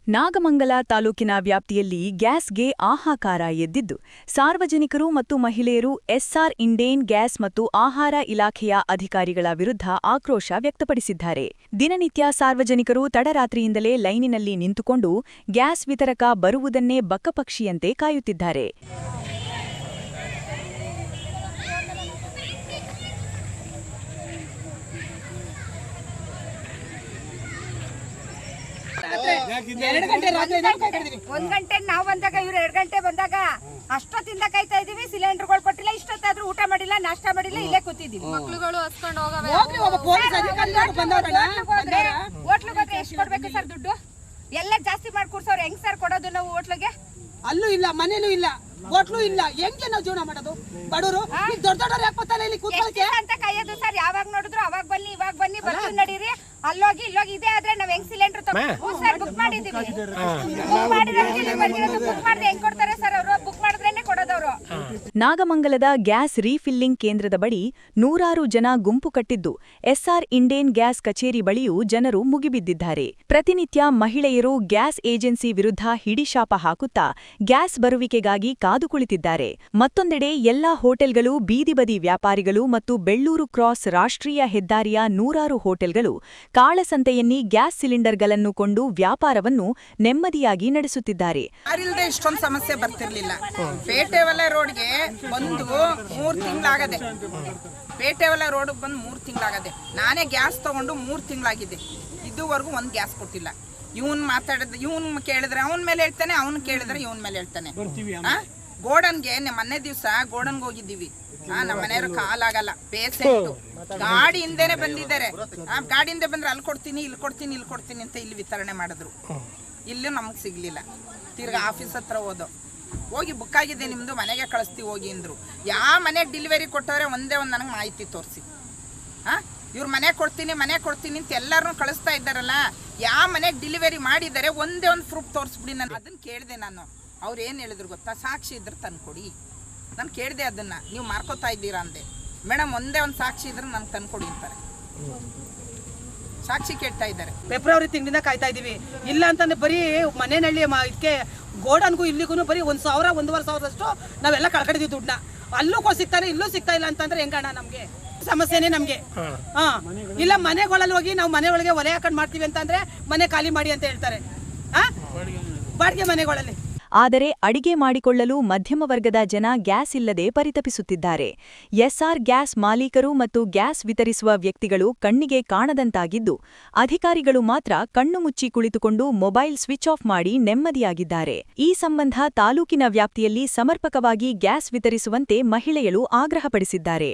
ನಾಗಮಂಗಲ ತಾಲೂಕಿನ ವ್ಯಾಪ್ತಿಯಲ್ಲಿ ಗ್ಯಾಸ್ಗೆ ಹಾಹಾಕಾರ ಎದ್ದಿದ್ದು, ಸಾರ್ವಜನಿಕರು ಮತ್ತು ಮಹಿಳೆಯರು ಎಸ್ಸಾರ್ ಇಂಡೇನ್ ಗ್ಯಾಸ್ ಮತ್ತು ಆಹಾರ ಇಲಾಖೆಯ ಅಧಿಕಾರಿಗಳ ವಿರುದ್ಧ ಆಕ್ರೋಶ ವ್ಯಕ್ತಪಡಿಸಿದ್ದಾರೆ. ದಿನನಿತ್ಯ ಸಾರ್ವಜನಿಕರು ತಡರಾತ್ರಿಯಿಂದಲೇ ಲೈನಿನಲ್ಲಿ ನಿಂತುಕೊಂಡು ಗ್ಯಾಸ್ ವಿತರಕ ಬರುವುದನ್ನೇ ಬಕ್ಕಪಕ್ಷಿಯಂತೆ ಕಾಯುತ್ತಿದ್ದಾರೆ. ಒಂದ್ ಗಂಟೆ ನಾವು ಬಂದಾಗ ಇವ್ರು 2 ಗಂಟೆ ಬಂದಾಗ ಅಷ್ಟೊತ್ತಿಂದ ಕಾಯ್ತಾ ಇದೀವಿ. ಸಿಲಿಂಡರ್ಗಳು ಕೊಟ್ಟಿಲ್ಲ, ಇಷ್ಟೊತ್ತಾದ್ರೂ ಊಟ ಮಾಡಿಲ್ಲ, ನಾಷ್ಟ ಮಾಡಿಲ್ಲ, ಇಲ್ಲೇ ಕೂತಿದೀವಿ. ಮಕ್ಳುಗಳು ಹಸ್ಕೊಂಡು ಹೋಟ್ಲಿಗೆ ಎಷ್ಟು ಕೊಡ್ಬೇಕು ಸರ್ ದುಡ್ಡು? ಎಲ್ಲ ಜಾಸ್ತಿ ಮಾಡಿ ಕೂರ್ಸವ್ರು. ಹೆಂಗ್ ಸರ್ ಕೊಡೋದು ನಾವು ಹೋಟ್ಲಿಗೆ? ಅಲ್ಲೂ ಇಲ್ಲ, ಮನೇಲೂ ಇಲ್ಲ, ಹೋಟ್ಲು ಇಲ್ಲ. ಹೆಂಗೆ ನಾವು ಜೀವನ ಮಾಡೋದು? ಬಡವರು ದೊಡ್ಡ ದೊಡ್ಡವ್ರು ಯಾಕೆ ಗೊತ್ತಲ್ಲ ಇಲ್ಲಿ ಕೂತ್ಕೊಳ್ಳೋಕೆ ಅಂತ ಕಾಯೋದು ಸರ್? ಯಾವಾಗ ನೋಡಿದ್ರು ಅವಾಗ ಬನ್ನಿ, ಇವಾಗ ಬನ್ನಿ, ಬರ್ತೀವಿ ನಡೀರಿ, ಅಲ್ಲೋಗಿ ಇಲ್ಲೋಗಿ. ಇದೇ ಆದ್ರೆ ನಾವ್ ಹೆಂಗ್ ಸಿಲಿಂಡರ್ ಸರ್ ಬುಕ್ ಮಾಡಿದೀವಿ. ಬುಕ್ ಮಾಡಿದ್ರೆ ಹೆಂಗ್ ಕೊಡ್ತಾರೆ ಸರ್ ಅವರು? ಬುಕ್ ಮಾಡಿದ್ರೇನೆ ಕೊಡೋದವ್ರು. ನಾಗಮಂಗಲದ ಗ್ಯಾಸ್ ರೀಫಿಲ್ಲಿಂಗ್ ಕೇಂದ್ರದ ಬಳಿ ನೂರಾರು ಜನ ಗುಂಪು ಕಟ್ಟಿದ್ದು, ಎಸ್ಸಾರ್ ಇಂಡೇನ್ ಗ್ಯಾಸ್ ಕಚೇರಿ ಬಳಿಯೂ ಜನರು ಮುಗಿಬಿದ್ದಿದ್ದಾರೆ. ಪ್ರತಿನಿತ್ಯ ಮಹಿಳೆಯರು ಗ್ಯಾಸ್ ಏಜೆನ್ಸಿ ವಿರುದ್ಧ ಹಿಡಿಶಾಪ ಹಾಕುತ್ತಾ ಗ್ಯಾಸ್ ಬರುವಿಕೆಗಾಗಿ ಕಾದು ಕುಳಿತಿದ್ದಾರೆ. ಮತ್ತೊಂದೆಡೆ ಎಲ್ಲಾ ಹೋಟೆಲ್ಗಳು, ಬೀದಿ ಬದಿ ವ್ಯಾಪಾರಿಗಳು ಮತ್ತು ಬೆಳ್ಳೂರು ಕ್ರಾಸ್ ರಾಷ್ಟ್ರೀಯ ಹೆದ್ದಾರಿಯ ನೂರಾರು ಹೋಟೆಲ್ಗಳು ಕಾಳಸಂತೆಯನ್ನಿ ಗ್ಯಾಸ್ ಸಿಲಿಂಡರ್ಗಳನ್ನು ಕೊಂಡು ವ್ಯಾಪಾರವನ್ನು ನೆಮ್ಮದಿಯಾಗಿ ನಡೆಸುತ್ತಿದ್ದಾರೆ. ಇಷ್ಟೊಂದು ಸಮಸ್ಯೆ ಬರ್ತಿರ್ಲಿಲ್ಲ. ಪೇಟೆವಲ ರೋಡ್ಗೆ ಬಂದು 3 ತಿಂಗಳಾಗದೆ. ಪೇಟೆವಲ ರೋಡ್ ಬಂದು 3 ತಿಂಗಳಾಗದೆ. ನಾನೇ ಗ್ಯಾಸ್ ತಗೊಂಡು 3 ತಿಂಗಳಾಗಿದೆ. ಇದುವರೆಗೂ ಒಂದು ಗ್ಯಾಸ್ ಕೊಟ್ಟಿಲ್ಲ. ಇವನ್ ಮಾತಾಡಿದ್ರೆ ಇವನ್ ಕೇಳಿದ್ರೆ ಅವನ ಮೇಲೆ ಹೇಳ್ತಾನೆ, ಅವನ್ ಕೇಳಿದ್ರೆ ಇವನ್ ಮೇಲೆ ಹೇಳ್ತಾನೆ. ಗೋಡನ್ಗೆ ಮೊನ್ನೆ ದಿವಸ ಗೋಡನ್ಗೆ ಹೋಗಿದ್ದೀವಿ. ನಮ್ಮ ಮನೆಯವ್ರ ಕಾಲಾಗಲ್ಲ, ಪೇಸೆಂಟು ಗಾಡಿ ಹಿಂದೆನೆ ಬಂದಿದ್ದಾರೆ. ಗಾಡಿಯಿಂದ ಬಂದ್ರೆ ಅಲ್ಲಿ ಕೊಡ್ತೀನಿ, ಇಲ್ಲಿ ಕೊಡ್ತೀನಿ, ಇಲ್ಲಿ ಕೊಡ್ತೀನಿ ಅಂತ ಇಲ್ಲಿ ವಿತರಣೆ ಮಾಡಿದ್ರು. ಇಲ್ಲೂ ನಮಗೆ ಸಿಗ್ಲಿಲ್ಲ. ತಿರ್ಗಾ ಆಫೀಸ್ ಹತ್ರ ಹೋಗಿ ಬುಕ್ ಆಗಿದೆ ನಿಮ್ದು, ಮನೆಗೆ ಕಳಿಸ್ತೀವಿ ಹೋಗಿ ಅಂದ್ರು. ಯಾವ ಮನೆಗೆ ಡೆಲಿವರಿ ಕೊಟ್ಟವ್ರೆ ಒಂದೇ ಒಂದು ನನಗೆ ಮಾಹಿತಿ ತೋರಿಸಿ. ಇವ್ರು ಮನೆ ಕೊಡ್ತೀನಿ ಅಂತ ಎಲ್ಲರನ್ನೂ ಕಳಿಸ್ತಾ ಇದ್ದಾರಲ್ಲ, ಯಾವ ಮನೆಗೆ ಡೆಲಿವರಿ ಮಾಡಿದ್ದಾರೆ ಒಂದೇ ಒಂದು ಪ್ರೂಫ್ ತೋರಿಸ್ಬಿಡಿ. ನಾನು ಅದನ್ನ ಕೇಳಿದೆ. ನಾನು ಅವ್ರು ಏನು ಹೇಳಿದ್ರು ಗೊತ್ತಾ? ಸಾಕ್ಷಿ ಇದ್ರೆ ತಂದ್ಕೊಡಿ. ನಾನು ಕೇಳಿದೆ ಅದನ್ನ, ನೀವು ಮಾರ್ಕೋತಾ ಇದ್ದೀರಾ ಅಂದೆ. ಮೇಡಮ್ ಒಂದೇ ಒಂದು ಸಾಕ್ಷಿ ಇದ್ರೆ ನನಗೆ ತಂದ್ಕೊಡಿ ಅಂತಾರೆ. ಸಾಕ್ಷಿ ಕೇಳ್ತಾ ಇದ್ದಾರೆ. ಫೆಬ್ರವರಿ ತಿಂಗಳಿಂದ ಕಾಯ್ತಾ ಇದೀವಿ. ಇಲ್ಲ ಅಂತಂದ್ರೆ ಬರೀ ಮನೆಯಲ್ಲಿ ಇದಕ್ಕೆ ಗೋಡನ್ಗೂ ಇಲ್ಲಿಗೂ ಬರೀ 1,000 1,500 ನಾವೆಲ್ಲ ಕಳ್ಕೊಂಡಿದ್ವಿ ದುಡ್ಡನ್ನ. ಅಲ್ಲೂ ಸಿಗ್ತಾರೆ, ಇಲ್ಲೂ ಸಿಗ್ತಾ ಇಲ್ಲ ಅಂತಂದ್ರೆ ಹೆಂಗಣ್ಣ? ನಮ್ಗೆ ಸಮಸ್ಯೆನೇ ನಮ್ಗೆ. ಇಲ್ಲ ಮನೆಗಳಲ್ಲಿ ಹೋಗಿ ನಾವು ಮನೆ ಒಳಗೆ ಒಲೆ ಹಾಕೊಂಡು ಮಾಡ್ತೀವಿ ಅಂತಂದ್ರೆ ಮನೆ ಖಾಲಿ ಮಾಡಿ ಅಂತ ಹೇಳ್ತಾರೆ. ಬಾಡಿಗೆ ಮನೆಗಳಲ್ಲಿ. ಆದರೆ ಅಡಿಗೆ ಮಾಡಿಕೊಳ್ಳಲು ಮಧ್ಯಮ ವರ್ಗದ ಜನ ಗ್ಯಾಸ್ ಇಲ್ಲದೆ ಪರಿತಪಿಸುತ್ತಿದ್ದಾರೆ. ಎಸ್ಸಾರ್ ಗ್ಯಾಸ್ ಮಾಲೀಕರು ಮತ್ತು ಗ್ಯಾಸ್ ವಿತರಿಸುವ ವ್ಯಕ್ತಿಗಳು ಕಣ್ಣಿಗೆ ಕಾಣದಂತಾಗಿದ್ದು, ಅಧಿಕಾರಿಗಳು ಮಾತ್ರ ಕಣ್ಣು ಮುಚ್ಚಿ ಕುಳಿತುಕೊಂಡು ಮೊಬೈಲ್ ಸ್ವಿಚ್ ಆಫ್ ಮಾಡಿ ನೆಮ್ಮದಿಯಾಗಿದ್ದಾರೆ. ಈ ಸಂಬಂಧ ತಾಲೂಕಿನ ವ್ಯಾಪ್ತಿಯಲ್ಲಿ ಸಮರ್ಪಕವಾಗಿ ಗ್ಯಾಸ್ ವಿತರಿಸುವಂತೆ ಮಹಿಳೆಯರು ಆಗ್ರಹಪಡಿಸಿದ್ದಾರೆ.